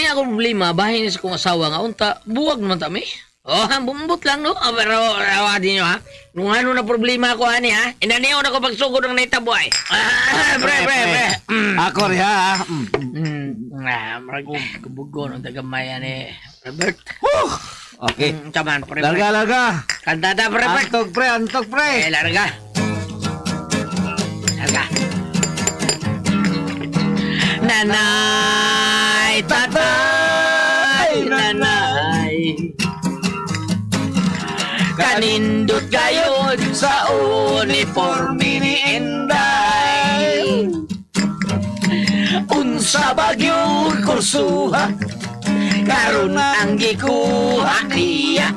niya ako problema, bahay niya sa kong asawa nga, unta, buwag naman tami. Oh, bumbot lang, no? Pero, rawadi nyo, ha? Nung ano na problema ko, ani, ha? Inaniyaw na ko pagsugod ng naitabo, ay. Pre. Ako rin, ha? Marag kabugo ng tagamay, ani, Robert. Okay. Taman, pre. Larga. Kantada, pre. Antog, pre. Larga. Nanay, tatay, nanay, kanindot gayon sa uniforme ni Inday. Unsa bagyo kursuha, karon ang gikuha niya.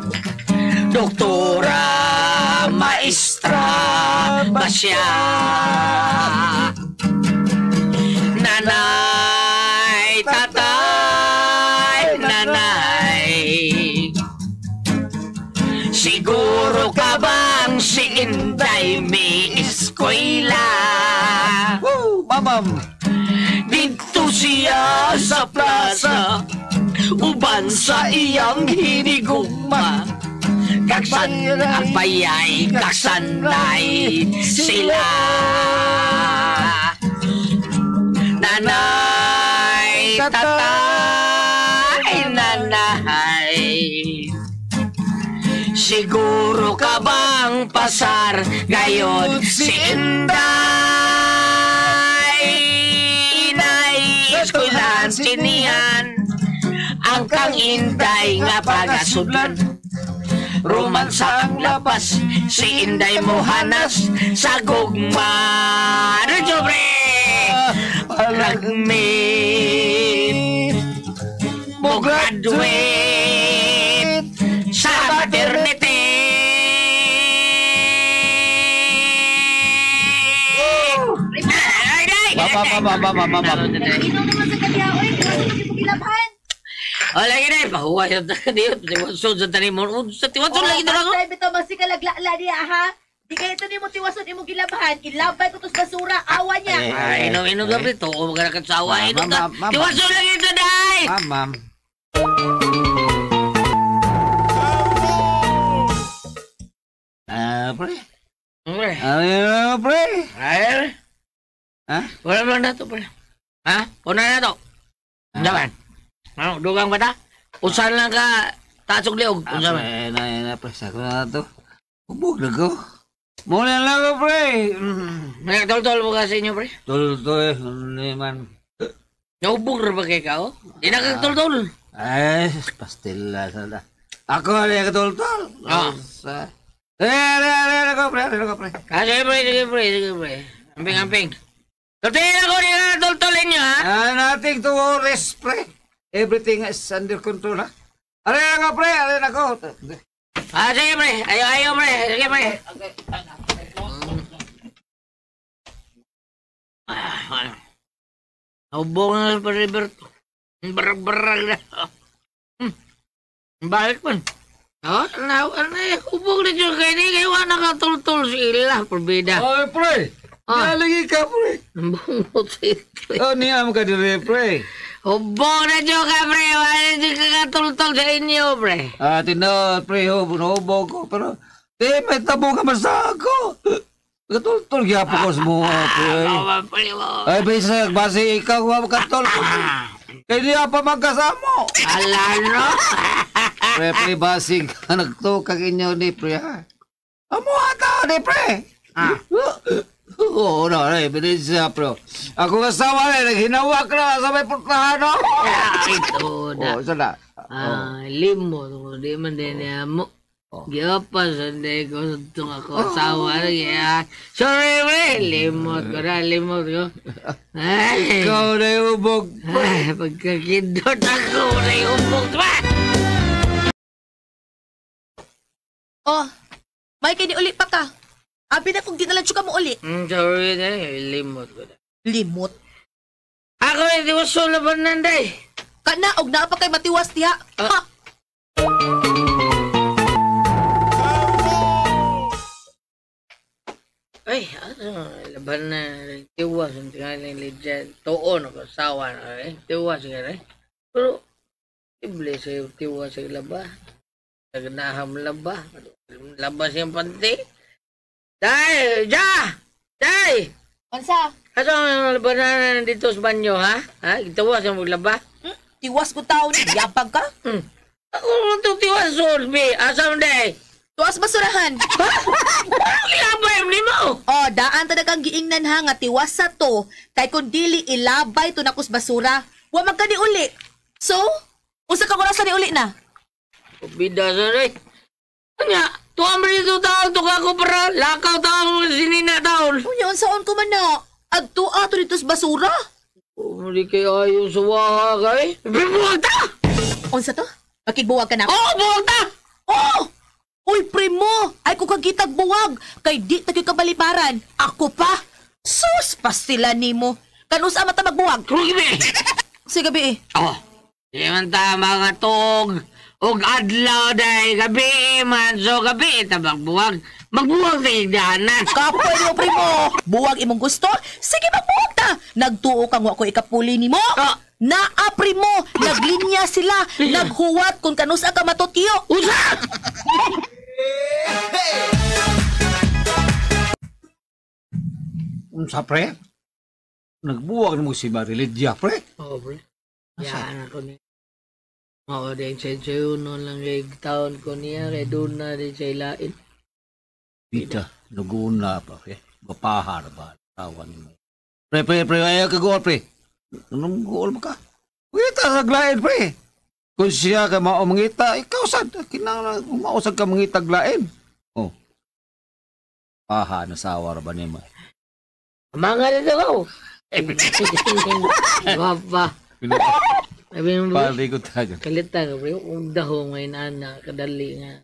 Doktora, maestra ba siya? Nanay, tatay, nanay, siguro ka bang si Inday may eskwela? Mamam. Dito siya sa plaza, uban sa iyang hinigugma. Kaksan ang bayay, kaksanay sila. Nanay, tatay, nanay, siguro ka bang pasar gayon si Inday? Inay, eskwelahan sinihan ang kang Inday nga pagasudlan. Romansa ang lapas, si Inday mo hanas sa gugma. Radyo, pre! Ragmit mo graduate sa maternity. Mama. Inom naman sa kanya, oy. Hindi mo kilabhan. O, lagi na eh. Pahuwa yung dito. Tiwason sa tanim mo. Sa tiwason lagi na lang. Basta bito, magsikalagla niya, ha? Di kayo ito ni mo tiwason, imong gilabahan. Ilabay ko tos basura, awa niya. Ay, inom ka pre. Toko magkarakat sa awa. Inom ka. Mama. Tiwason lang ito, day! Mamam. Pre. Pre. Pre. Ay, Ha? wala lang na to, pre. Ha? Una na to. Daman. Ano, dugang ba ta? Usan lang ka tasog liog. Unsa man? Na, pre. Sako na to. Ubog na ko. Muna lang ko, pre. May tol-tol mo ka sa inyo, pre. Tol, ano man. Naubog na ba kayo ka, oh? Di na kag-tol-tol. Ay, pastilla sana. Ako na yung tol. Ah. Ako, pre. Sige, pre. Amping. Tutuin ako, di na tol-tolin nyo, ha? Nothing to worry, pre. Everything is under control, ha? Aray ako, pre. Sige, pre. Ayaw, pre. Sige, pre. Naubog na pa, Roberto. Barag-barag na. Balik man. Ubog na dyan kayo. Kayo ka tol-tol sila, probida. Ay, pre. Nalagi ka, pre. Bungot ito. Niya mo ka dire, pre. Ubog na dyan ka, pre. Wala dyan ka tol-tol sa inyo, pre. Tinaw, pre, hubog ko. Pero, may tabo ka basta ako. Katol-tol, giyapo ko sa mga, pre. Ay, bisag, basi ikaw, katol. Kaya niya pa magkasamo. Ala, no? Pre, basig. Nagtukag inyo ni pre, ha? Amo ata ni pre. Oo, bilis siya, pre. Ako kasama rin, naghinawak na sa may putahan, no? Ito na. Oo, sana. Limot. Di man din niya mo. Giyapas, hindi ko sa itong ako asawa. Sorry, pre. Limot ko. Ay. Ikaw na yung ubog. Ay, pagkakindot ako na yung ubog. Oh, may kini uli pa ka. Abi na kung ginalancho ka mo uli. Sorry, limot ko na. Limot. Ako hindi ko sulaban nanday. Kana, og naa pa kay matiwas diha. Ha? Ay, laban na tiwas ang tingaling legend. Toon ako, sawa na tiwas nga Pero, Ible sa tiwa sa laba. Nagnaham laba. Laba siyang panty. Day! Day! Unsa? Asa ang labanan dito sa banyo, ha? Ha? Itawa sa maglaba? Tiwas ko taon, yapag ka? Ako lang itong tiwason, be. Asa mo, day? Tuwas basurahan. Ilabay mo ni mo. Oh, daan ta kang giingnan ha nga tiwas sa to. Kay kung dili ilabay to nakos basura, wa magkani uli. So, usa ka oras ni uli na. Bida sa rin. Anya, tuwa mo dito taon, tuka ko para lakaw taon, sinina taon. Unya, unsaon ko man na? Agtua to dito sa basura? Hindi kayo ayaw sa waha kay. Bibuwag ta! Unsa to? Makigbuwag ka na? Oo, buwag ta! Oh! Uy, primo! Ay ko kagitag buwag! Kay di tayo kabalibaran. Ako pa! Sus! Pastila nimo. Kanusa mata magbuwag? Krugi, be. Sige, gabi eh. Oh, di man ta mga tog. Og adlaw day gabi man. So gabi, tabag buwag. Magbuwag sa igdahanan. Kapoy mo, primo! Buwag imong gusto? Sige, magbuwag ta! Nagtuo kang wa ko ikapuli nimo? Ah. Naa, primo! Naglinya sila! Naghuwat kung kanusa ka matutyo! Usa! Unsa pre? Nagbuwag ni mo si Marilydia pre. Oo, bro. Yan ako ni. Oo, din sa no lang kay taon ko niya. Kay doon na din sa ilain. Bida, naguna pa pre. Bapahar ba? Tawan mo. Pre, ayaw ka goal pre. Anong goal ba ka? Kita sa glain pre. Kung siya ka mangita, ikaw sad. Kinang mausag ka mangita glain. Oh. Paha, nasawar ba niya mo? Mga dito ko. Wapa. Sabi mo ba? Pali ko tayo. Kalita ka, bro. Kung daho ngayon na kadali nga.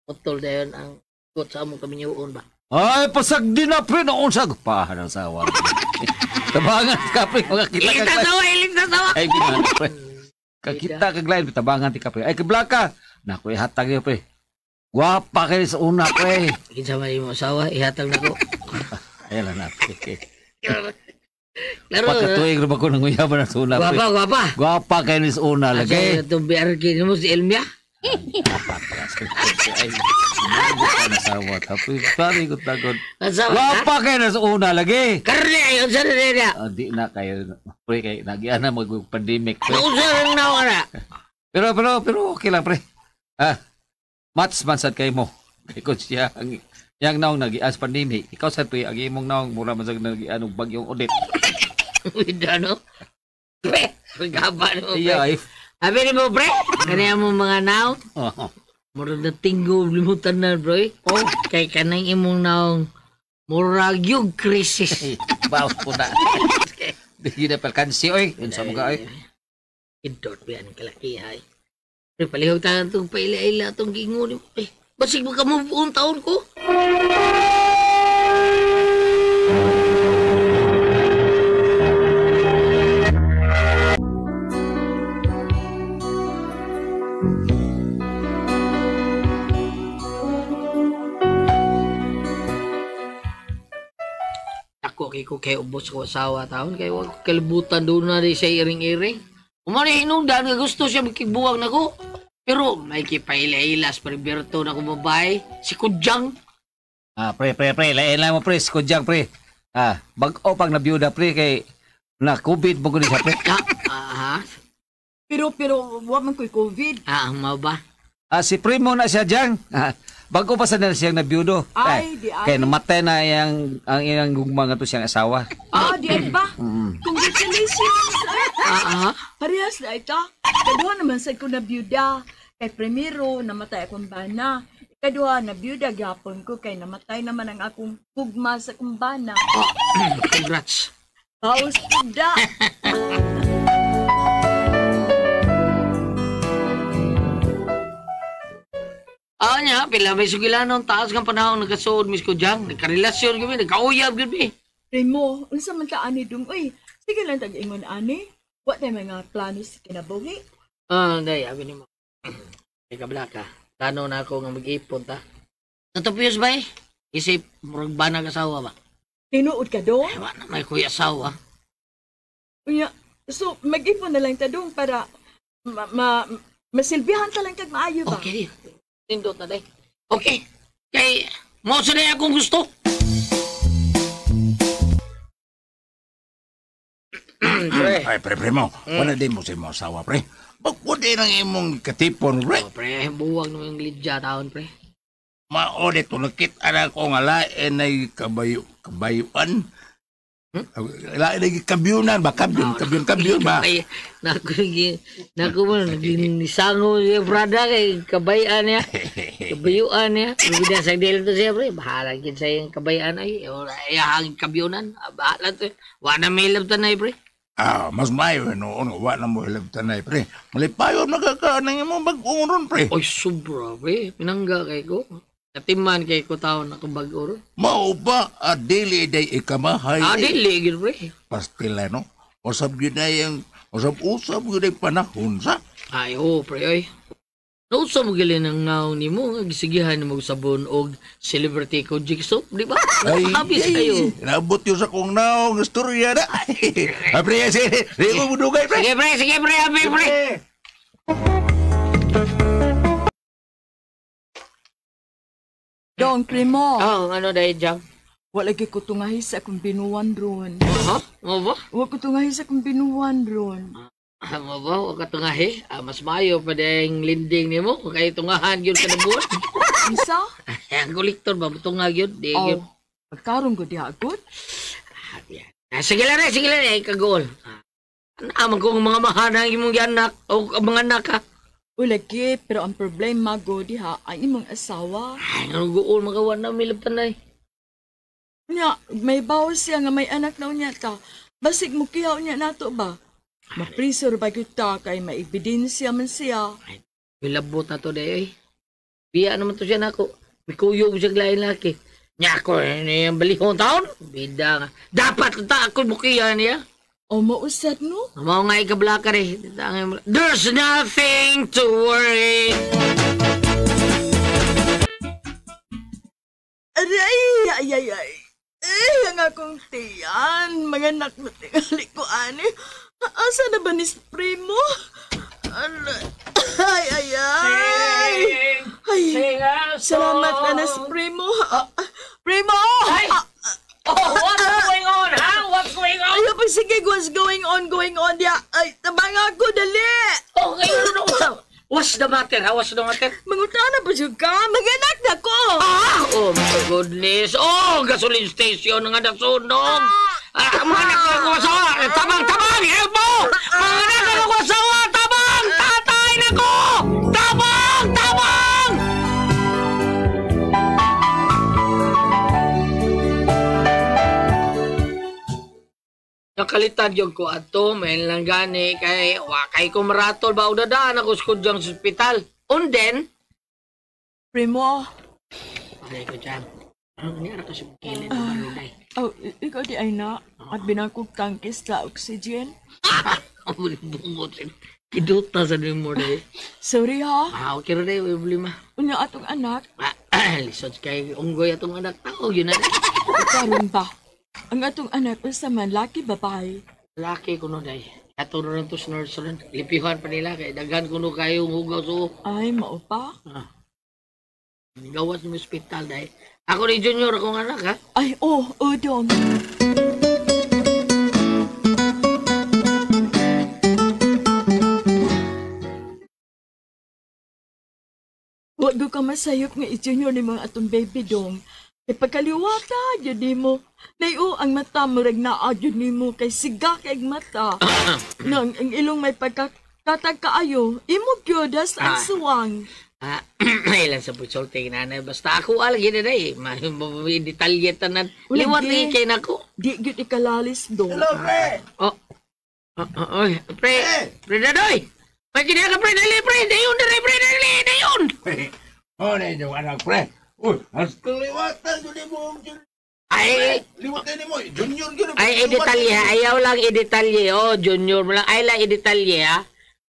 Utol dayon ang kot sa among kami niyoon ba? Ay, pasag din na pre. Noon sag. Paha, nasawar. Tabangan ka pre. Makakita ka glain. Ilit na tawa. Ay, ginana pre. Kakita ka glain. Tabangan ti ka pre. Ay, kablaka. Naku, ihatag yun pre. Wapa kayo sa una pre. Kinsa man yung asawa, ihatag na ko. Ayan lang natin. Laro, Pagkatuig na ba ko nanguyaban na sa una pre. Gwapa. Gwapa kayo ni sa una Asa lagi. itong BRK mo si Elmia? Ay, nasawa. Tapos, pari ko tagod. Asawa ka? Gwapa kayo na sa una lagi. Karne, yun sa nila. Di na kayo. Pre, kayo, nagyan na mag-pandemic. Pre. Nausarang na wala. Pero okay lang, pre. Mats mansad kayo mo. Kaya ko siya, yang naong nagias pandemic. Ikaw sa pre, ang imong naong mura mansag nagian og bagyong audit. Wida, no? Pre, magaba no, pre. Iya, ay. Sabi ni mo, pre, kanaya mo mga naong. Oh. Murag na tinggo, limutan na, bro. Oh, kay kanang imong naong murag yung krisis. Bawas po na. Hindi na palkansi, oy. Yun sa mga, oy. Idot ba yan, kalakihay. Pre, palihog tayo itong paila-ila itong gingon. Eh, basig mo ka mo buong taon ko. Ako kay ubos ko asawa taon kay wag kalibutan doon na rin sa iring-iring. Umani hinungdan nga gusto siya magkibuwag na ko. Pero may kipaila-ilas Berto na kumabay. Si Kudyang. Pre. Lain lang mo, pre. Skudyang, pre. Bag-o pag nabiyuda, pre, kay na COVID mo ko siya, pre. Pero, wa man ko'y COVID. Mau ba? Si Primo na siya dyan. Bago pa sa na siyang nabiyudo. Ay, di ay. Kaya namatay na ang iyang gugma nga to siyang asawa. Di ay ba? Congratulations! Parehas na ito. Kadua naman sa ko na byuda. Kay primero, namatay akong bana. Kadua, na byuda gapon ko. Kay namatay naman ang akong gugma sa kumbana. Congrats. Paus da. Niya, pila may sugilanon, taas ng panahon, nagkasuod, Miss Kudyang. Nagkarelasyon kami, nagkauyab kami. Primo, unsa man ta ani dong? Uy, sige lang tag-ingon ani. Wa tay mga plano sa kinabuhi. Day, abi ni mo. Ika blaka. Plano na ako nga mag-ipon ta. Natapos ba eh? Isip, murag ba nag-asawa ba? Tinuod ka do? Ay, wala, may kuya asawa. Unya, so mag-ipon na lang ta dong para masilbihan ta lang kag maayo ba? Okay, tindot na day. Okay, kay mo sa day akong gusto. Pre. Ay, pre mo. Wala din mo sa imong asawa, pre. Bakit din ang imong katipon, pre? Oh, pre, buwag naman yung lidya taon, pre. Maolit to nakita na ko nga lain ay kabayuan. Lain ay kabyunan ba? Kabyon ba? Ay, naku mo, naglisango siya, brada, kay kabayaan niya. Kabayuan niya. Bibida sa dilo to siya, pre. Bahala kin sa yung kabayaan ay. Ay, hangin kabyunan. Bahala to. Wala may labtan ay, pre. Mas mayo noon, wa na mo ilab tanay, pre. Malipayon magkakaanang imong bag-uron, pre. Oy, sobra, pre. Pinangga kay ko. Katiman kay ko taon na kabag-uro. Mao ba, dili day ikamahay. Dili, gil, pre. Pastila, no? Usab yun na yung, usab yun ay panahon, sa? Ay, oo, pre, ay. Nausa mo gali ng ngaw ni mo, gisigihan mo sabon og celebrity ko jigsaw, di ba? Habis kayo. Nabot yun sa kong naong istorya na. Pre, sige, mo budugay, pre. Sige, pre, abi, pre. Dong, Primo. Oh, ano dahil dyan? Wala gyud ko tungahi sa akong binuwan ron. Ha? Mo ba? Wala ko tungahi sa akong binuwan ron. Mo ba? Huwag ka tungahi. Mas mayo pa dahil linding ni mo. Kaya tungahan yun ka na buwan. Isa? Ang kolektor ba? Tungag yun? Di yun. Pagkaroon ko di agad. Sige lang eh. Kagol. Naman kong mga mahanang imong anak o mga anak ha. Ulagi, pero ang problema go diha ay imong asawa. Ay, nanugoon magawa na milaptan na eh. Nya, may bawas siya nga may anak na unya ta. Basig mo kiyaw niya nato ba? Maprisor ba gyud ta kay may ebidensya man siya. Milabot na to day eh. Biya naman to siya nako. May kuyog siya lain laki. Nya ako yung balihong taon. Bida nga. Dapat ta ako bukiya niya. O mausad no? Mau nga ikablakar eh. There's nothing to worry. Ay. Ang akong tiyan. Mga anak mo tingali ko, ani. Asa na ba ni Primo? Ay. Salamat ka na, Primo. Primo! Ay! What's going on, ha? What's going on? Ay, sige, what's going on? Dia. Ay, tabang ako, dali. Okay, what's the matter, ha? What's the matter? Mangutana pa siya ka. Mag-anak na ko. Oh my goodness. Oh, gasoline station nga nasunog. Mga anak ko ako asawa. Tabang! Help mo! Mga anak ko ako asawa. Tabang! Tatay na ko! Tabang! Nakalitan yung ko ato, may lang gani kay wakay ko maratol ba udadaan ako sa hospital. And then, Primo. ay ko dyan. Ano niya ka siya magkilin ng baluday? Oh, ikaw di ay na. At binakog tangkis sa oxygen. Ang bungotin. Kidot na sa din mo rin. Sorry ha. Okay rin may problema. Unya atong anak. Lisod kay unggoy atong anak tao, yun na. Karon ba? Ang atong anak sa man laki babae. Laki ko no day. Ato rin to sa nurse rin. Lipihan pa nila kay daghan ko no kayo hugaw so. Ay, mao pa? Gawas ng hospital day. Ako ni Junior akong anak ha. Ay, dong. Wag ka masayop nga i-junior ni mga atong baby dong. Kay pagkaliwata, yun mo. Nayo ang mata mo rag naa yun mo kay siga kay mata. Nang ang ilong may pagkakatag kaayo, imo gyodas ang suwang. Ilan sa pusolting nanay. Basta ako alagi na day. May detalye tanan. Liwat ni kay nako. Di gyud ikalalis dong. Hello, pre! Oy, pre dadoy. Pagkina ka pre dayon. Na yung anak, pre. Uy, as kaliwatan, yun mo. Ay, Liwatan mo, junior yun. ay detalye. Ayaw lang i-detalye. Oh, Junior mo lang. Ay lang i-detalye ha.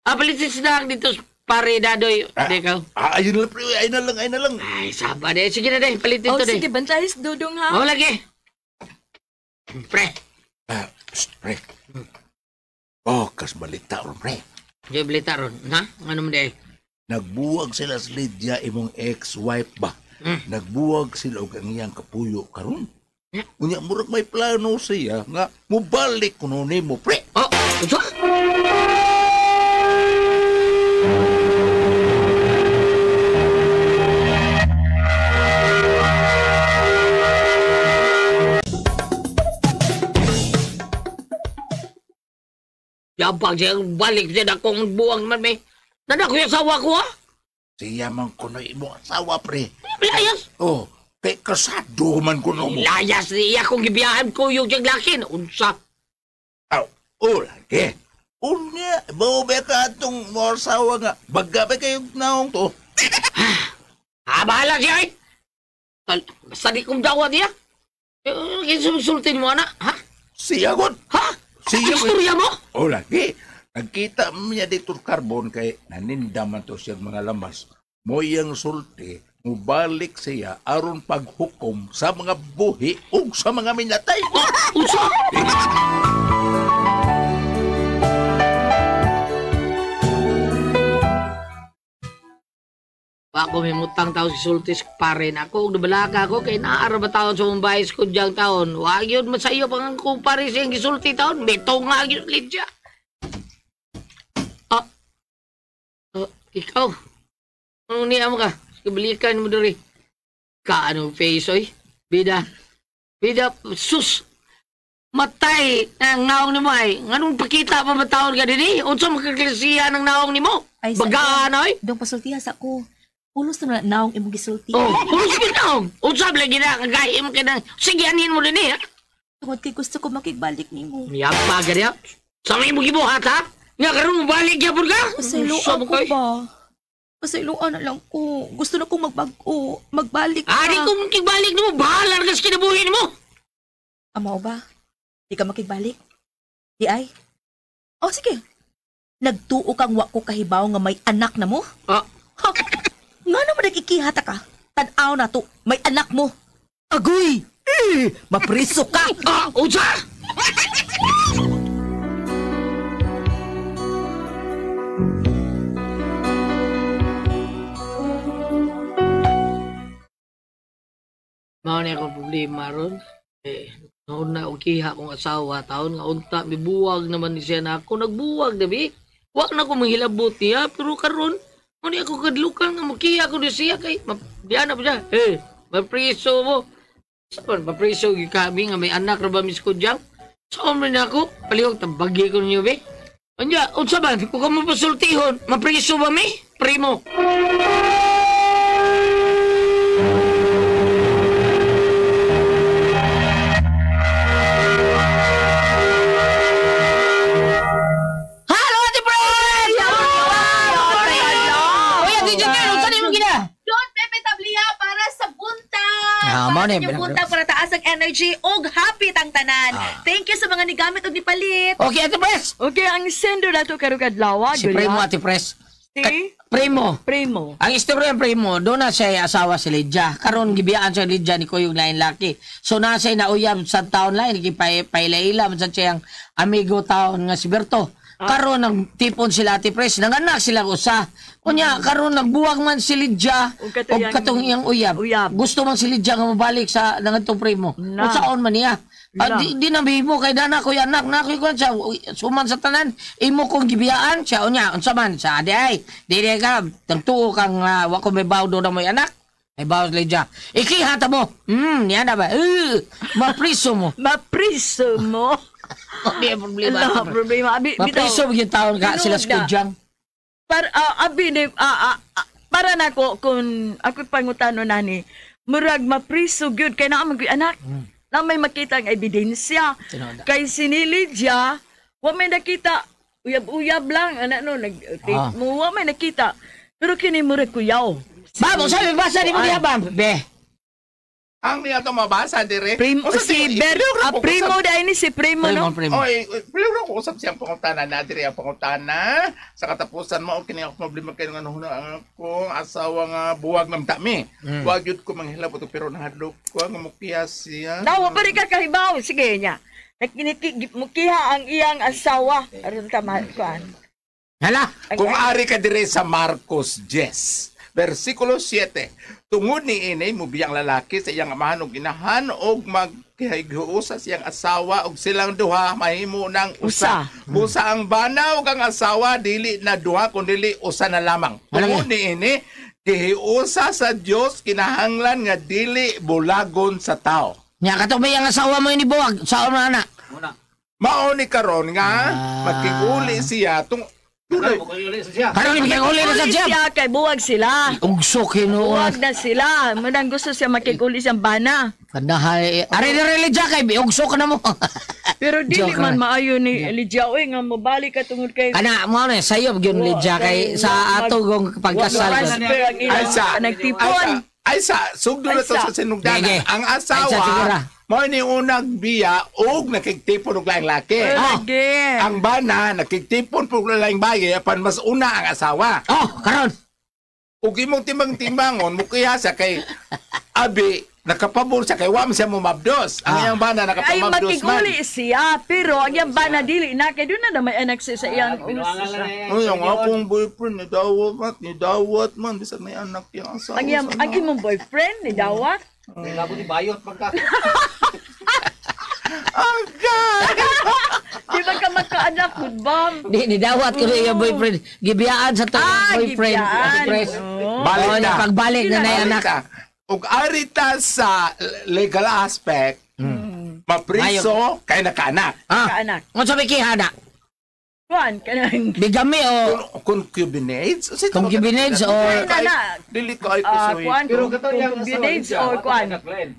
Palitis na dito pare dadoy. Dekaw. Ayun na lang, pre. Ay na lang. Ay, saba de. Sige na de. Palitis to de. Sige, bantayis dudong ha. Oh, lagi. Pre. Pre. Bokas balita ron, pre. Diyo balita ron. Ha? Ano mo di? Nagbuwag sila sa Lydia imong ex-wife ba? Nagbuwag sila og ang iyang kapuyo karon. Unya murag may plano siya nga mubalik kuno nimo pre. Oh, ito? Yabang siya balik siya na kung buwang man may. Nanak ko yung asawa ko ha? Siya man kuno imong asawa pre. Layas. Oh, kay kasado man kuno mo. Layas niya kung gibiyahan ko yung laki. Unsa? Aw, lagi. Unya, ba ka atong mga asawa nga. Baga ba kayong naong to? Bahala siya eh. Basta di kong dawa niya. Kinsultin mo anak, ha? Siya god. Ha? Siya Istorya mo? lagi. Nagkita niya dito carbon kay naninda man to siya mga lamas. Moyang sulti, mubalik siya aron paghukom sa mga buhi ug sa mga minatay. Unsa? Ako may mutang tao si Sultis pa rin ako. Kung nabalaka ako, kay naara ba taon sa Mumbai ko diyang taon. Huwag yun masayo pang kumpare siyang gisulti taon. Beto nga yun, Lydia. Ikaw. Ano niya mo ka? Kabalikan mo doon Kaano face, oy? Bida, sus. Matay ang naong ni mo ay. Nganong pakita pa matawag ka din Unsa makaklasiya ng naong ni mo? Ay, Bagaan, oy? Dong pasultihas ako. Ulos na naong imong gisulti. Oh, ulos ka naong. Unsa lagi na kagaya mo ka na. Sige, anin mo din Tungod kay gusto ko makigbalik nimo. Yapa ka niya. Sa may mo gibuhat, ha? Nga karoon mo balik yapon ka? Pasayloan ko ba? Pasayloan na lang ko. Gusto na kong magbago. Magbalik ka. Di ko makigbalik mo. Bahala na kasi kinabuhin mo. Amaw ba? Di ka makigbalik? Di ay? Oh, sige. Nagtuo kang wa ko kahibaw nga may anak na mo? Ah, Ha? Nga naman nagkikihata ka? Tanaw na to. May anak mo. Agoy! Mapriso ka! unsa? Mao ni akong problema ron. Noon na ukiha kong asawa taon nga unta mibuwag naman ni siya na ako nagbuwag dabi. Wa na ko manghilabot niya pero karon mo ni ako kadlukan nga mukiha ko ni siya kay diana pa siya. Mapriso mo. Saan mapriso gi kami nga may anak ra ba mis ko diyan? Saan man ako palihog tabagi ko niyo be. Anya unsa ba ko ka mapasultihon? Mapriso ba mi? Primo. Yung buntag para taas ang energy og happy tang tanan. Thank you sa mga nigamit og nipalit. Okay, Ate Pres. Okay, ang sendo na to karong kadlaw. Si Primo, Ate Pres. Si Primo. Primo. Ang istorya ng Primo, doon na siya asawa si Lydia. Karon gibiyaan siya Lydia ni Kuyog lain laki. So na siya nauyab sa taon lain, paila-ila sa siyang amigo taon nga si Berto. Karon nang tipon sila Ate Pres, nanganak sila usa. Kunya karon nagbuwag man si Lydia og katong iyang uyab. Gusto man si Lydia nga mabalik sa nangadtong Primo. Unsaon man niya? Di na bihimo kay dana ko anak na ko siya suman sa tanan imo kong gibiyaan siya unya unsa man sa adi ay dili ka tagtuo kang wa ko may bawdo na mo anak ay bawas Lydia ikihata mo niya na ba mapriso mo di problema Abi mapriso gyud taon ka sila skudyang para nako kung ako pangutano nani murag mapriso gyud kay naa mag-anak lang may makita ang ebidensya. Kay si Lydia, wa may nakita, uyab-uyab lang, wa may nakita. Pero kini murag kuyaw. Babo, sabi basa di mo giyabang. Be. Ang niya ito mabasa, dire. Primo dahil ni si Primo, no? Oy, pero ko usap siyang pangutana na, dire ang pangutana. Sa katapusan mo, kini ako problema kayo nga ang akong asawa nga buwag ng tami. Huwag yun ko manghilap ito, pero nahadlok ko nga mukiya siya. Dawa pa rin ka kahibaw, sige niya. Mukiha ang iyang asawa. Aron tama, kuan. Hala. Kung ari ka dire sa Marcos 10, versikulo 7, tungod ni inay mo biyang lalaki sa iyang amahan og inahan og magkihiguusa siyang asawa og silang duha mahimo ng usa. Busa ang banaw kang asawa dili na duha kundi usa na lamang. Tungod ni ini gihiusa sa Dios kinahanglan nga dili bulagon sa tao. Nya katong ang asawa mo ini buwag. Sao na ana? Mao ni karon nga magkiguli siya Karon ibigay uli na sa Uli jab. siya kay buwag sila. Ugso Buwag kinuot. na sila. Manang gusto siya makikuli siyang bana. Kanahay. Ari na religya kay ugso ka na mo. Pero dili Joke man lang. maayo ni Elijah. Uy, nga mabalik ka tungod kay... Kana mo na sayo gyud lidya kay sa ato gong pagkasal. Transfer ang ilang nagtipon. Ay sa sugdo na to Ay, sa sinugdanan. Gege. Ang Ay, sa sigura. asawa mo ni unang biya og nakigtipon og laing laki. Lagi. Ang bana nakigtipon og laing baye apan mas una ang asawa. Oh, karon. Ug imong timbang-timbangon mukiya sa kay abi nakapabor siya kay wa man siya mumabdos. Ang iyang bana Ay nakapamabdos man. makikuli siya. Pero ang iyang bana dili na. Kaya doon na may anak siya sa iyang usa. Ay, ang akong boyfriend ni dawat man bisag may anak yang asawa. Ang imong boyfriend ni Dawat. Di ba ka magkaanak, good bomb? Di dawat ko yung boyfriend. Gibiyaan sa to boyfriend. gibiyaan. Express. Oo. Balik Oh, na. pagbalik na na anak. Ug arita sa legal aspect, mapriso kay nakaanak. Kaanak. Mo sabi kihana. Kuan, kanang... Bigami o Concubinage? Concubinage or- Dili ko ay Kuan, kusuy. concubinage or kuan.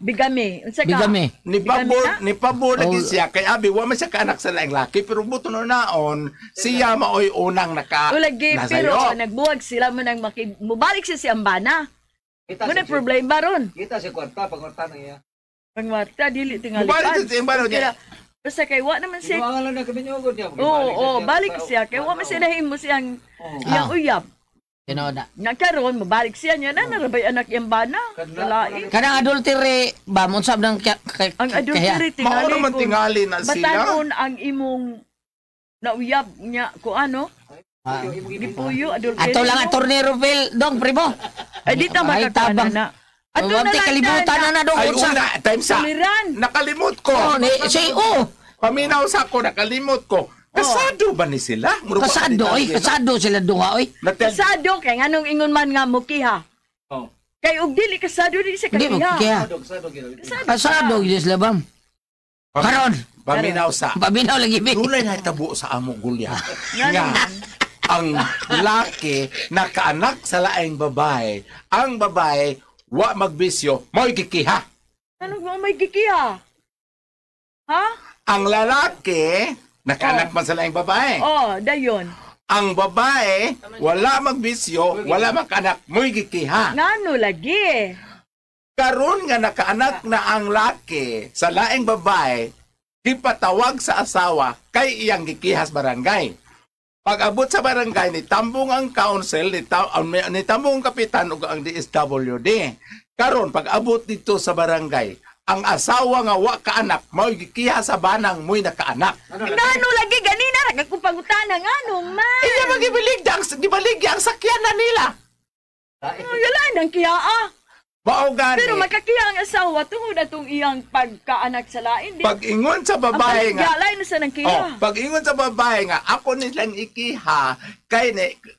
Bigami. Unsa ka? bigami. Ni pabor lagi Oh. siya kay abi wa man siya kaanak sa laing laki pero buto na naon siya maoy unang Ulagi, pero nasayo. nagbuwag sila mo nang mubalik siya siyang bana. Muna problema ron. Kita si kwarta, pagkwarta na iya. Pangwarta, dili tingali. Mubalik siya siyang bana niya. Basta kay wa naman siya. Iwangan lang na kami niyogod niya. Oo, balik siya. Kaya wa man siya nahimo siyang iyang uyab. Tinoda. Nagkaroon, mabalik siya niya na narabay anak iyang bana. Kalai. Kanang adultery ba mo sab nang Ang adultery Mao tingali naman ko. tingali na sila. Batanon ang imong nauyab niya ko ano? Gipuyo, adultery. Ato lang attorney Rufil dong primo. Ay, di ta Ay, tabang. makakana na. Ato na kalibutan na dong Ay unsa. una, time sa Suliran. nakalimot ko. Oh, ni say oh. Paminaw sa ko, nakalimot ko. Kasado ba ni sila? Muro ba Kasado kanila, oy, di ba? kasado sila duha oy. Natel- Kasado kay nganong ingon man nga mukiha. Oh. Kay og dili kasado di sa Hindi mo kakiha. kaya. Kasado gid sila bam. Karon, Paminaw sa. pabinaw lagi bi. Tulay na tabo sa amo gulya. Nga, ang laki nakaanak sa laing babae. Ang babae, wa magbisyo, mo'y kikiha. Ano mo may kikiha? Ha? Ang lalaki, nakaanak man sa laing babae. Oh, dayon. Ang babae, wala magbisyo, wala makaanak, mo'y kikiha. Ngano lagi? Karon nga nakaanak na ang laki sa laing babae, ipatawag sa asawa kay iyang gikihas barangay. Pag abot sa barangay, nitambong ang council, nitambong ang kapitan ug ang DSWD. Karon pag abot dito sa barangay, ang asawa nga wa kaanak, mao gikiha sa banang mo'y nakaanak. Ngano lagi ganina ra kag pangutana ngano man. Iya gibaligya ang sakyanan nila. Oh, yala nang kiha. Mao gani. Pero makakiha ang asawa tungod atong iyang pagkaanak sa lain. Di? Pag ingon sa babae nga, Galay na sa nang kiha. oh, pag ingon sa babae nga, ako nilang ikiha, kay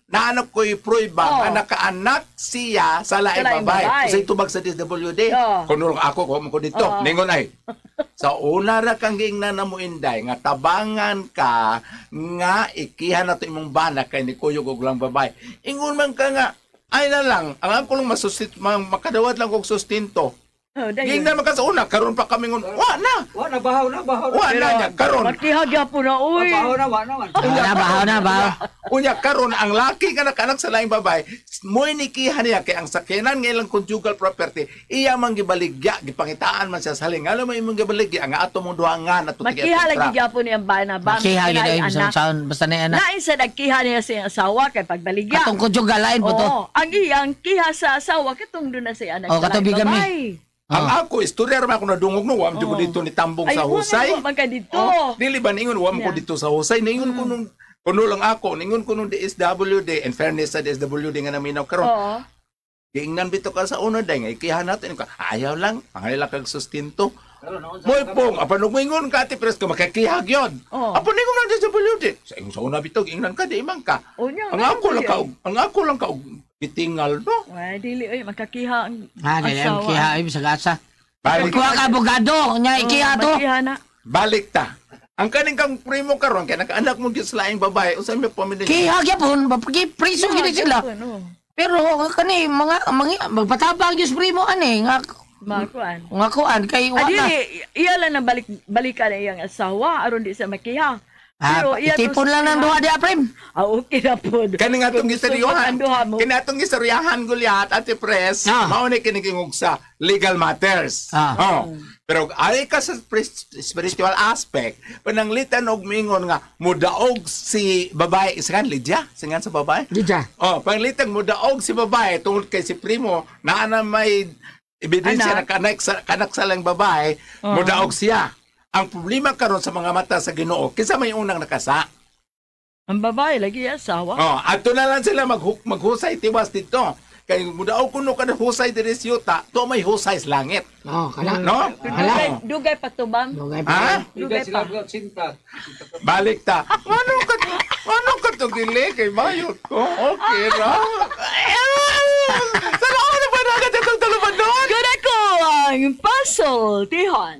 naanap ko i-prueba Oh. nga nakaanak siya sa laing Sa laing babae. babae. Kasi tubag sa DSWD. Oh. Kunulong ako, ko dito. Oh. Ningon ay. Sa una ra kang gingnan na mo inday, nga tabangan ka, nga ikiha na to imong bana kay ni kuyog og lang babae. Ingon man ka nga, ay na lang, ang ako lang makadawat lang kong sustinto. Oh, dayon. Gingnan man ka sa una, karon pa kami ngon, wa na. Wa na, bahaw na, bahaw na. Wa na niya, karon. Makiha gyapon na uy. Bahaw na, wa na. Bahaw na, bahaw. Unya karon ang laki nga nakaanak sa laing babae, mo'y nikihan niya kay ang sakyanan nga ilang conjugal property, iya man gibaligya, gipangitaan man siya sa haling. Alam mo imong gibaligya nga ato mong duhangan ato Makiha lagi gyapon niyang bana ba? Kiha gid ay anak. sound basta na anak. Lain sa nagkiha niya sa iyang asawa kay pagbaligya. Katong kujugal lain po to. Oo, ang iyang kiha sa asawa katong doon na sa anak. Oh, katong bigami. Ang ako, istorya raman ako nadungog no, wam ko dito ni tambong Ay, sa husay. man ka dito. Oh, dili ba ningon wam ko dito sa husay, ningon ko nung Kuno lang ako, ningon ko nung DSWD, in fairness sa DSWD nga naminaw karon. Oo. Giingnan bito ka sa una day nga ikihan natin ka. Ayaw lang, pangalila kag sustinto. Moy pong, apan nung ka ati pres ka makakihag yun. Oo. Apan ningon lang DSWD. Sa una bito giingnan ka di imang ka. Unya, Ang ako lang ka gitingal no. Ay, dili oy makakiha ang Dili asawa. kiha ay sa gasa. Balik, Kuha ka abogado, nya ikiha to. Makiha na. balik ta. Ang kaning kang primo karon kay nakaanak mo gyud sa laing babae unsa may pamilya. Kiha gyapon, mapagi priso gid sila. Pero kani mga magpatabang gyud sa primo ani Makuan. nga kuan kay wa na. Iya lang na balikan iyang asawa aron di sa makiha. iya Itipon lang ng duha di aprim. Okay na po. Kani nga tong gistoryahan. mo. Kini atong gistoryahan Goliath at Pres, mao ni kini kingog sa legal matters. Oh. Pero ari ka sa spiritual aspect, pananglitan og mingon nga mudaog si babae iskan Lydia, singan sa babae. Lydia. Oh, panglitan mudaog si babae tungod kay si primo naa na may ebidensya na kanak sa lang babae, mudaog siya. Ang problema karon sa mga mata sa Ginoo, kinsa may unang nakasa? Ang babae lagi asawa. Oh, ato na lang sila maghusay tiwas dito. Kay mudaog kuno kada husay diri sa yuta, to may husay sa langit. Oh, kana. No? Dugay pa to bang? Dugay Ha? pa. Dugay pa. Balik ta. Ano ka to gili kay mayot ko? Okay ra. Sana ako na pa nagat itong taluman doon? Good ako ang puzzle, Tihan.